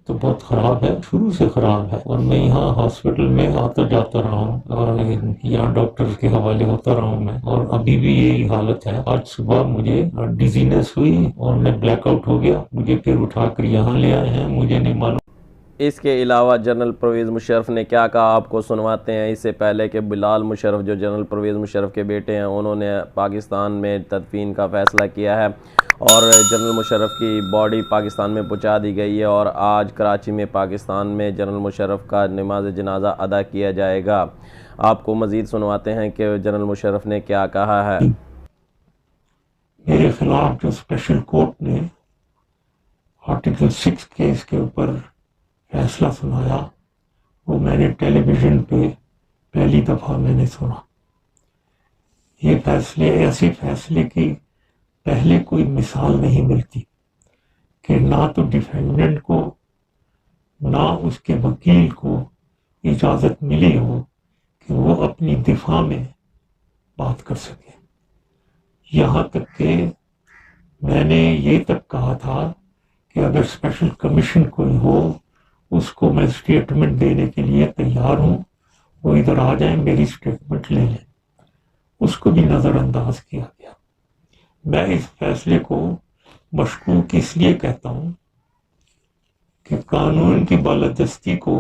تو بہت خراب ہے، شروع سے خراب ہے، اور میں یہاں ہاسپٹل میں آتا جاتا رہا ہوں اور یہاں ڈاکٹر کے حوالے ہوتا رہا ہوں میں، اور ابھی بھی یہی حالت ہے۔ آج صبح مجھے ڈیزینس ہوئی اور میں بلیک آؤٹ ہو گیا، مجھے پھر اٹھا کر یہاں لے آئے ہیں، مجھے نہیں معلوم۔ اس کے علاوہ جنرل پرویز مشرف نے کیا کہا آپ کو سنواتے ہیں۔ اس سے پہلے کہ بلال مشرف جو جنرل پرویز مشرف کے بیٹے ہیں، انہوں نے پاکستان میں تدفین کا فیصلہ کیا ہے اور جنرل مشرف کی باڈی پاکستان میں پہنچا دی گئی ہے، اور آج کراچی میں پاکستان میں جنرل مشرف کا نماز جنازہ ادا کیا جائے گا۔ آپ کو مزید سنواتے ہیں کہ جنرل مشرف نے کیا کہا ہے۔ میرے خلاف جو اسپیشل کورٹ نے آرٹیکل 6 کیس کے اوپر فیصلہ سنایا، وہ میں نے ٹیلی ویژن پہ پہلی دفعہ میں نے سنا۔ یہ فیصلے، ایسے فیصلے کی پہلے کوئی مثال نہیں ملتی کہ نہ تو ڈیفینڈنٹ کو نہ اس کے وکیل کو اجازت ملی ہو کہ وہ اپنی دفاع میں بات کر سکے۔ یہاں تک کہ میں نے یہ تک کہا تھا کہ اگر اسپیشل کمیشن کوئی ہو، اس کو میں اسٹیٹمنٹ دینے کے لیے تیار ہوں، وہ ادھر آ جائیں، میری اسٹیٹمنٹ لے لیں۔ اس کو بھی نظر انداز کیا گیا۔ میں اس فیصلے کو مشکوک اس لیے کہتا ہوں کہ قانون کی بالادستی کو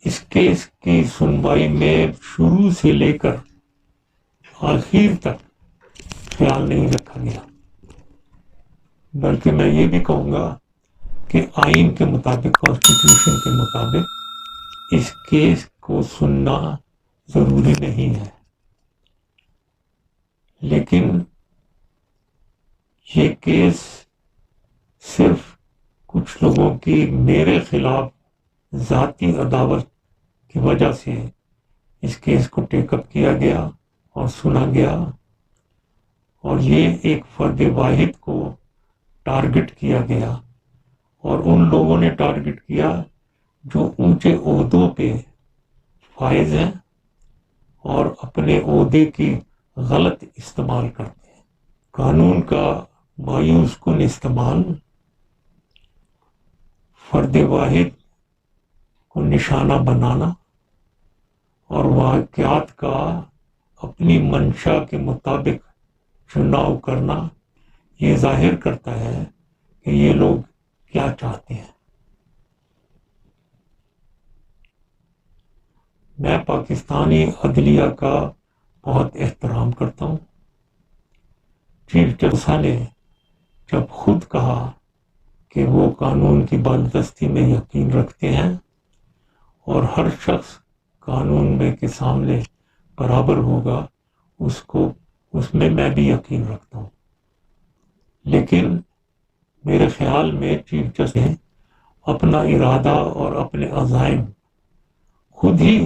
اس کیس کی سنوائی میں شروع سے لے کر آخر تک خیال نہیں رکھا گیا، بلکہ میں یہ بھی کہوں گا کہ آئین کے مطابق، کانسٹیٹیوشن کے مطابق اس کیس کو سننا ضروری نہیں ہے، لیکن یہ کیس صرف کچھ لوگوں کی میرے خلاف ذاتی عداوت کی وجہ سے اس کیس کو ٹیک اپ کیا گیا اور سنا گیا، اور یہ ایک فرد واحد کو ٹارگٹ کیا گیا، اور ان لوگوں نے ٹارگٹ کیا جو اونچے عہدوں پہ فائز ہیں اور اپنے عہدے کی غلط استعمال کرتے ہیں۔ قانون کا مایوس کن استعمال فرد واحد کو نشانہ بنانا اور واقعات کا اپنی منشا کے مطابق چناؤ کرنا، یہ ظاہر کرتا ہے کہ یہ لوگ کیا چاہتے ہیں۔ میں پاکستانی عدلیہ کا بہت احترام کرتا ہوں۔ چیف جسٹس نے جب خود کہا کہ وہ قانون کی بالادستی میں یقین رکھتے ہیں اور ہر شخص قانون میں کے سامنے برابر ہوگا، اس میں بھی یقین رکھتا ہوں، لیکن میرے خیال میں چیف جسٹس نے اپنا ارادہ اور اپنے عزائم خود ہی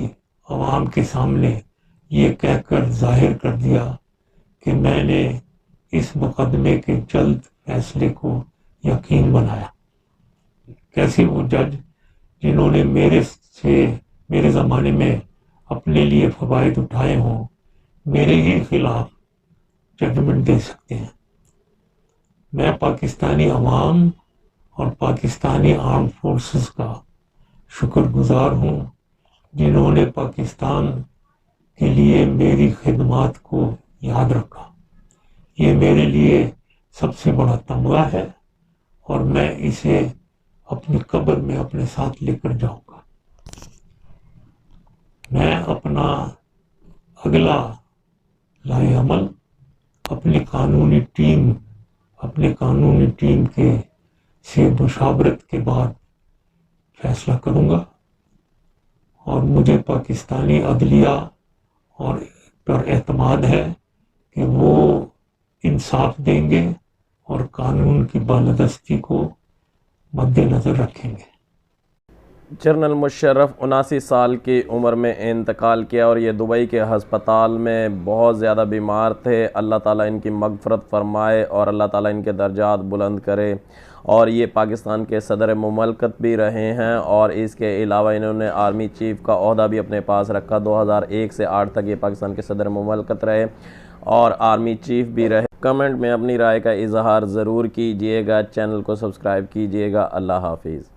عوام کے سامنے یہ کہہ کر ظاہر کر دیا کہ میں نے اس مقدمے کے جلد فیصلے کو یقین بنایا۔ کیسے وہ جج جنہوں نے میرے زمانے میں اپنے لیے فوائد اٹھائے ہوں، میرے ہی خلاف ججمنٹ دے سکتے ہیں؟ میں پاکستانی عوام اور پاکستانی آرم فورسز کا شکر گزار ہوں، جنہوں نے پاکستان کے لیے میری خدمات کو یاد رکھا۔ یہ میرے لیے سب سے بڑا تمغہ ہے اور میں اسے اپنی قبر میں اپنے ساتھ لے کر جاؤں گا۔ میں اپنا اگلا لائحہ عمل اپنی قانونی ٹیم سے مشاورت کے بعد فیصلہ کروں گا، اور مجھے پاکستانی عدلیہ اور پر اعتماد ہے کہ وہ انصاف دیں گے اور قانون کی بالادستی کو مد نظر رکھیں گے۔ جنرل مشرف 79 سال کی عمر میں انتقال کیا اور یہ دبئی کے ہسپتال میں بہت زیادہ بیمار تھے۔ اللہ تعالیٰ ان کی مغفرت فرمائے اور اللہ تعالیٰ ان کے درجات بلند کرے، اور یہ پاکستان کے صدر مملکت بھی رہے ہیں، اور اس کے علاوہ انہوں نے آرمی چیف کا عہدہ بھی اپنے پاس رکھا۔ 2001 سے 8 تک یہ پاکستان کے صدر مملکت رہے اور آرمی چیف بھی رہے۔ کمنٹ میں اپنی رائے کا اظہار ضرور کیجیے گا، چینل کو سبسکرائب کیجیے گا۔ اللہ حافظ۔